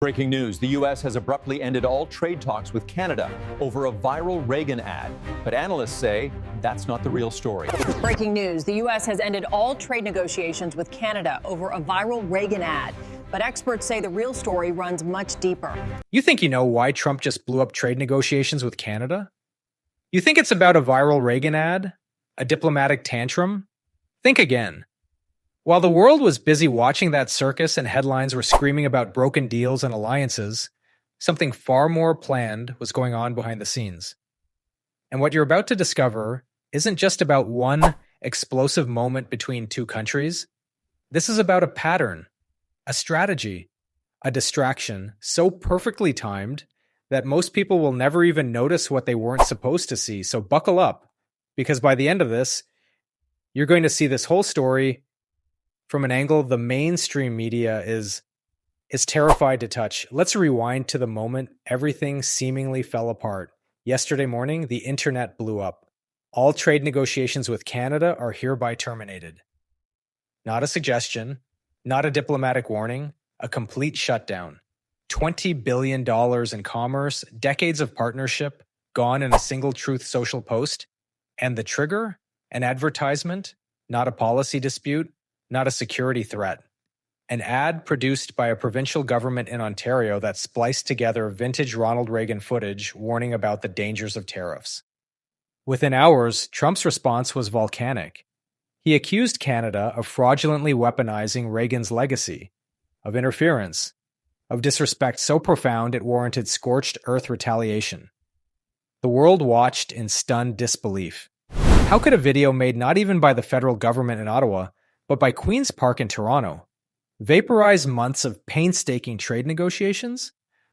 Breaking news, the U.S. has abruptly ended all trade talks with Canada over a viral Reagan ad. But analysts say that's not the real story. Breaking news, the U.S. has ended all trade negotiations with Canada over a viral Reagan ad. But experts say the real story runs much deeper. You think you know why Trump just blew up trade negotiations with Canada? You think it's about a viral Reagan ad? A diplomatic tantrum? Think again. While the world was busy watching that circus and headlines were screaming about broken deals and alliances, something far more planned was going on behind the scenes. And what you're about to discover isn't just about one explosive moment between two countries. This is about a pattern, a strategy, a distraction so perfectly timed that most people will never even notice what they weren't supposed to see. So buckle up, because by the end of this, you're going to see this whole story from an angle the mainstream media is terrified to touch. Let's rewind to the moment everything seemingly fell apart. Yesterday morning, the internet blew up. All trade negotiations with Canada are hereby terminated. Not a suggestion, not a diplomatic warning, a complete shutdown. $20 billion in commerce, decades of partnership, gone in a single Truth Social post. And the trigger? An advertisement, not a policy dispute, not a security threat. An ad produced by a provincial government in Ontario that spliced together vintage Ronald Reagan footage warning about the dangers of tariffs. Within hours, Trump's response was volcanic. He accused Canada of fraudulently weaponizing Reagan's legacy, of interference, of disrespect so profound it warranted scorched earth retaliation. The world watched in stunned disbelief. How could a video made not even by the federal government in Ottawa, but by Queen's Park in Toronto, vaporize months of painstaking trade negotiations?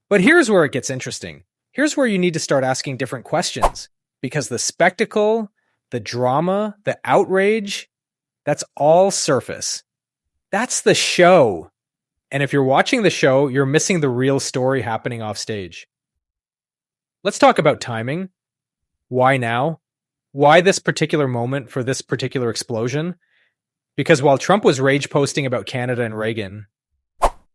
But here's where it gets interesting. Here's where you need to start asking different questions, because the spectacle, the drama, the outrage, that's all surface. That's the show. And if you're watching the show, you're missing the real story happening off stage. Let's talk about timing. Why now? Why this particular moment for this particular explosion? Because while Trump was rage posting about Canada and Reagan,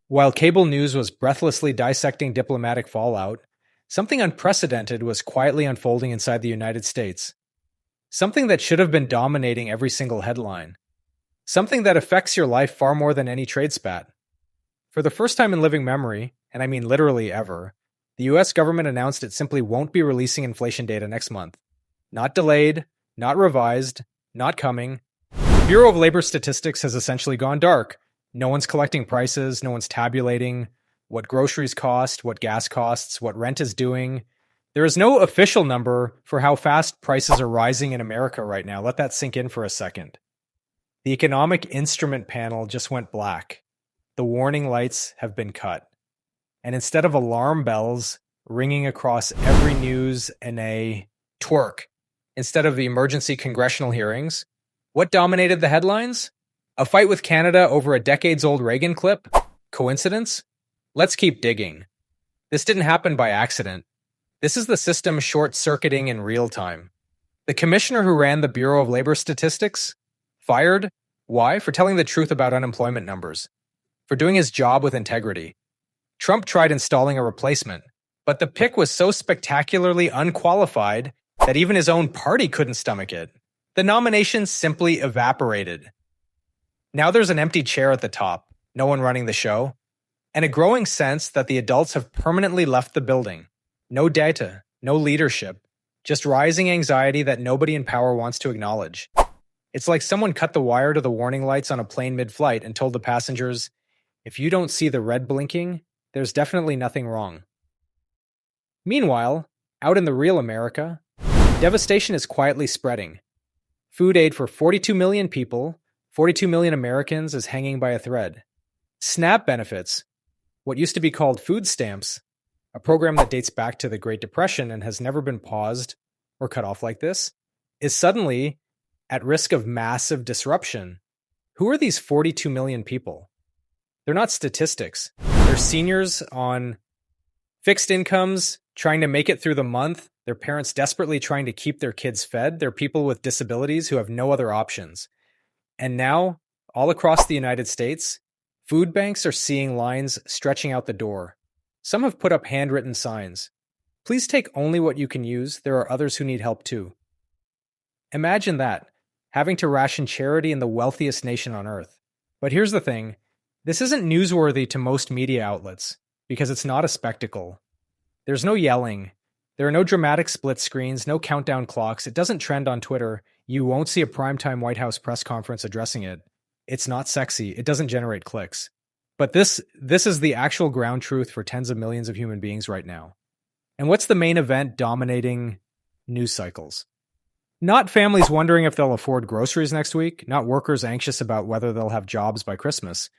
while cable news was breathlessly dissecting diplomatic fallout, something unprecedented was quietly unfolding inside the United States. Something that should have been dominating every single headline. Something that affects your life far more than any trade spat. For the first time in living memory, and I mean literally ever, the US government announced it simply won't be releasing inflation data next month. Not delayed, not revised, not coming. The Bureau of Labor Statistics has essentially gone dark. No one's collecting prices, no one's tabulating what groceries cost, what gas costs, what rent is doing. There is no official number for how fast prices are rising in America right now. Let that sink in for a second. The economic instrument panel just went black. The warning lights have been cut. And instead of alarm bells ringing across every news in a twerk, instead of the emergency congressional hearings, what dominated the headlines? A fight with Canada over a decades-old Reagan clip? Coincidence? Let's keep digging. This didn't happen by accident. This is the system short-circuiting in real time. The commissioner who ran the Bureau of Labor Statistics? Fired? Why? For telling the truth about unemployment numbers. For doing his job with integrity. Trump tried installing a replacement, but the pick was so spectacularly unqualified that even his own party couldn't stomach it. The nomination simply evaporated. Now there's an empty chair at the top, no one running the show, and a growing sense that the adults have permanently left the building. No data, no leadership, just rising anxiety that nobody in power wants to acknowledge. It's like someone cut the wire to the warning lights on a plane mid-flight and told the passengers, if you don't see the red blinking, there's definitely nothing wrong. Meanwhile, out in the real America, devastation is quietly spreading. Food aid for 42 million people, 42 million Americans, is hanging by a thread. SNAP benefits, what used to be called food stamps, a program that dates back to the Great Depression and has never been paused or cut off like this, is suddenly at risk of massive disruption. Who are these 42 million people? They're not statistics. They're seniors on fixed incomes, trying to make it through the month. They're parents desperately trying to keep their kids fed. They're people with disabilities who have no other options. And now, all across the United States, food banks are seeing lines stretching out the door. Some have put up handwritten signs. Please take only what you can use. There are others who need help too. Imagine that, having to ration charity in the wealthiest nation on earth. But here's the thing. This isn't newsworthy to most media outlets because it's not a spectacle. There's no yelling. There are no dramatic split screens, no countdown clocks. It doesn't trend on Twitter. You won't see a primetime White House press conference addressing it. It's not sexy. It doesn't generate clicks. But this is the actual ground truth for tens of millions of human beings right now. And what's the main event dominating news cycles? Not families wondering if they'll afford groceries next week, not workers anxious about whether they'll have jobs by Christmas,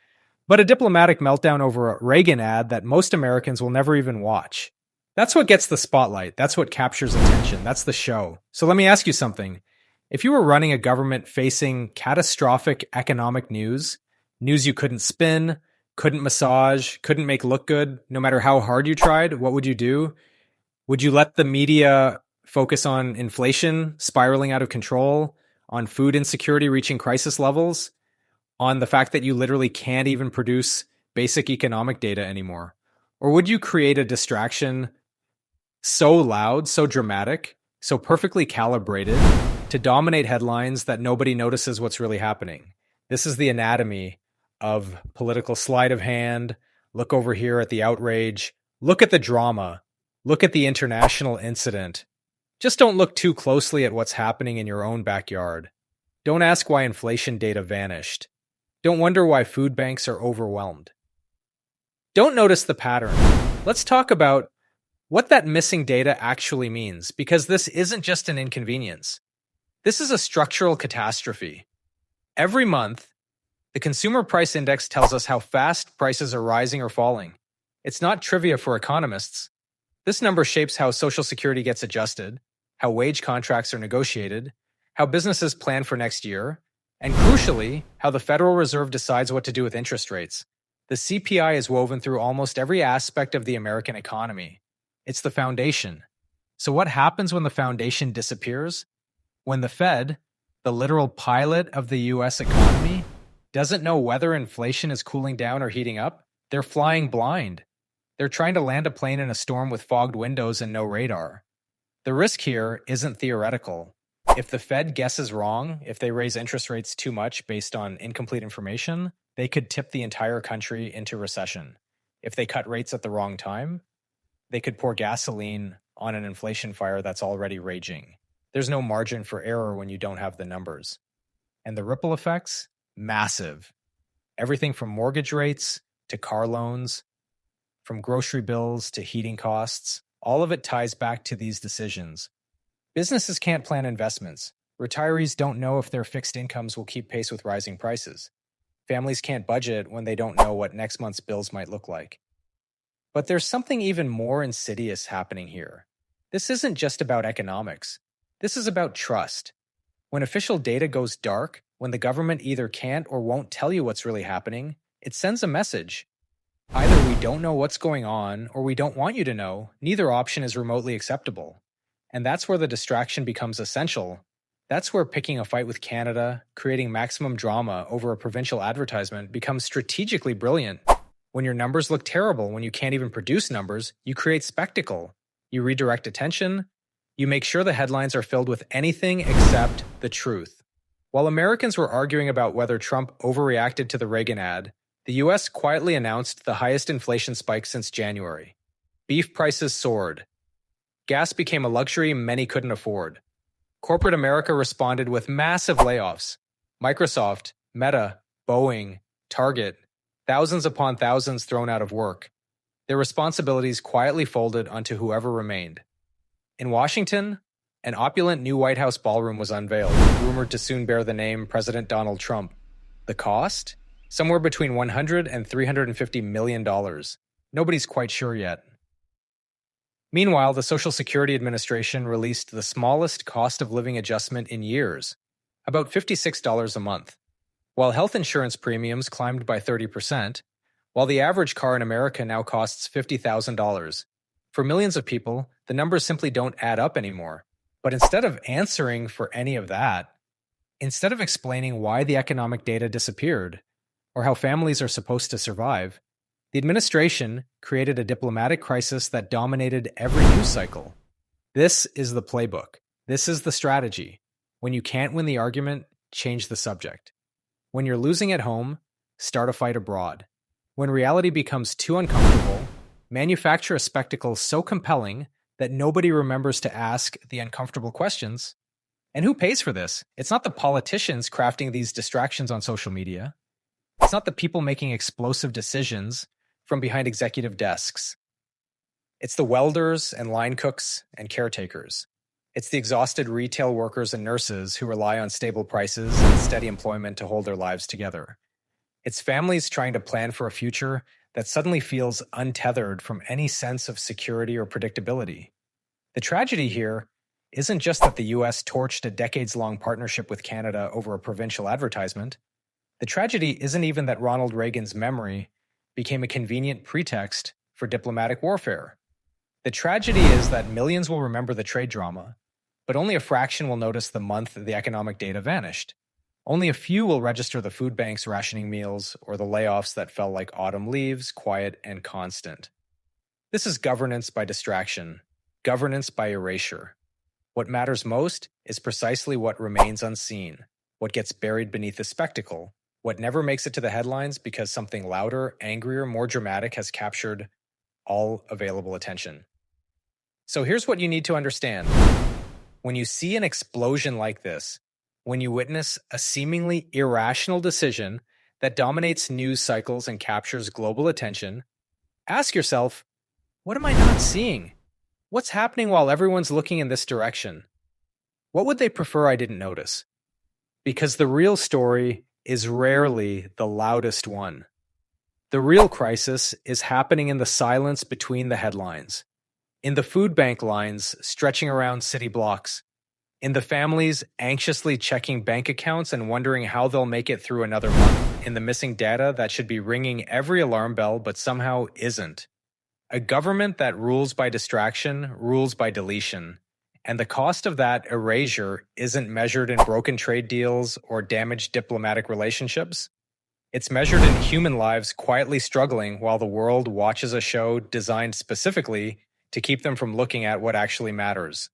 but a diplomatic meltdown over a Reagan ad that most Americans will never even watch. That's what gets the spotlight. That's what captures attention. That's the show. So let me ask you something. If you were running a government facing catastrophic economic news you couldn't spin, couldn't massage, couldn't make look good, no matter how hard you tried, what would you do? Would you let the media focus on inflation spiraling out of control, on food insecurity reaching crisis levels, on the fact that you literally can't even produce basic economic data anymore? Or would you create a distraction so loud, so dramatic, so perfectly calibrated to dominate headlines that nobody notices what's really happening? This is the anatomy of political sleight of hand. Look over here at the outrage. Look at the drama. Look at the international incident. Just don't look too closely at what's happening in your own backyard. Don't ask why inflation data vanished. Don't wonder why food banks are overwhelmed. Don't notice the pattern. Let's talk about what that missing data actually means, because this isn't just an inconvenience. This is a structural catastrophe. Every month, the Consumer Price Index tells us how fast prices are rising or falling. It's not trivia for economists. This number shapes how Social Security gets adjusted, how wage contracts are negotiated, how businesses plan for next year, and crucially, how the Federal Reserve decides what to do with interest rates. The CPI is woven through almost every aspect of the American economy. It's the foundation. So what happens when the foundation disappears? When the Fed, the literal pilot of the US economy, doesn't know whether inflation is cooling down or heating up, they're flying blind. They're trying to land a plane in a storm with fogged windows and no radar. The risk here isn't theoretical. If the Fed guesses wrong, if they raise interest rates too much based on incomplete information, they could tip the entire country into recession. If they cut rates at the wrong time, they could pour gasoline on an inflation fire that's already raging. There's no margin for error when you don't have the numbers. And the ripple effects? Massive. Everything from mortgage rates to car loans, from grocery bills to heating costs, all of it ties back to these decisions. Businesses can't plan investments. Retirees don't know if their fixed incomes will keep pace with rising prices. Families can't budget when they don't know what next month's bills might look like. But there's something even more insidious happening here. This isn't just about economics. This is about trust. When official data goes dark, when the government either can't or won't tell you what's really happening, it sends a message. Either we don't know what's going on or we don't want you to know. Neither option is remotely acceptable. And that's where the distraction becomes essential. That's where picking a fight with Canada, creating maximum drama over a provincial advertisement becomes strategically brilliant. When your numbers look terrible, when you can't even produce numbers, you create spectacle. You redirect attention. You make sure the headlines are filled with anything except the truth. While Americans were arguing about whether Trump overreacted to the Reagan ad, the US quietly announced the highest inflation spike since January. Beef prices soared. Gas became a luxury many couldn't afford. Corporate America responded with massive layoffs. Microsoft, Meta, Boeing, Target, thousands upon thousands thrown out of work. Their responsibilities quietly folded onto whoever remained. In Washington, an opulent new White House ballroom was unveiled, rumored to soon bear the name President Donald Trump. The cost? Somewhere between $100 and $350 million. Nobody's quite sure yet. Meanwhile, the Social Security Administration released the smallest cost of living adjustment in years, about $56 a month. While health insurance premiums climbed by 30%, while the average car in America now costs $50,000. For millions of people, the numbers simply don't add up anymore. But instead of answering for any of that, instead of explaining why the economic data disappeared, or how families are supposed to survive, The administration created a diplomatic crisis that dominated every news cycle. This is the playbook. This is the strategy. When you can't win the argument, change the subject. When you're losing at home, start a fight abroad. When reality becomes too uncomfortable, manufacture a spectacle so compelling that nobody remembers to ask the uncomfortable questions. And who pays for this? It's not the politicians crafting these distractions on social media. It's not the people making explosive decisions from behind executive desks. It's the welders and line cooks and caretakers. It's the exhausted retail workers and nurses who rely on stable prices and steady employment to hold their lives together. It's families trying to plan for a future that suddenly feels untethered from any sense of security or predictability. The tragedy here isn't just that the US torched a decades-long partnership with Canada over a provincial advertisement. The tragedy isn't even that Ronald Reagan's memory became a convenient pretext for diplomatic warfare. The tragedy is that millions will remember the trade drama, but only a fraction will notice the month the economic data vanished. Only a few will register the food banks rationing meals or the layoffs that fell like autumn leaves, quiet and constant. This is governance by distraction, governance by erasure. What matters most is precisely what remains unseen, what gets buried beneath the spectacle, what never makes it to the headlines because something louder, angrier, more dramatic has captured all available attention. So here's what you need to understand. When you see an explosion like this, when you witness a seemingly irrational decision that dominates news cycles and captures global attention, ask yourself, what am I not seeing? What's happening while everyone's looking in this direction? What would they prefer I didn't notice? Because the real story is rarely the loudest one. The real crisis is happening in the silence between the headlines, in the food bank lines stretching around city blocks, in the families anxiously checking bank accounts and wondering how they'll make it through another month, in the missing data that should be ringing every alarm bell but somehow isn't. A government that rules by distraction rules by deletion, and the cost of that erasure isn't measured in broken trade deals or damaged diplomatic relationships. It's measured in human lives quietly struggling while the world watches a show designed specifically to keep them from looking at what actually matters.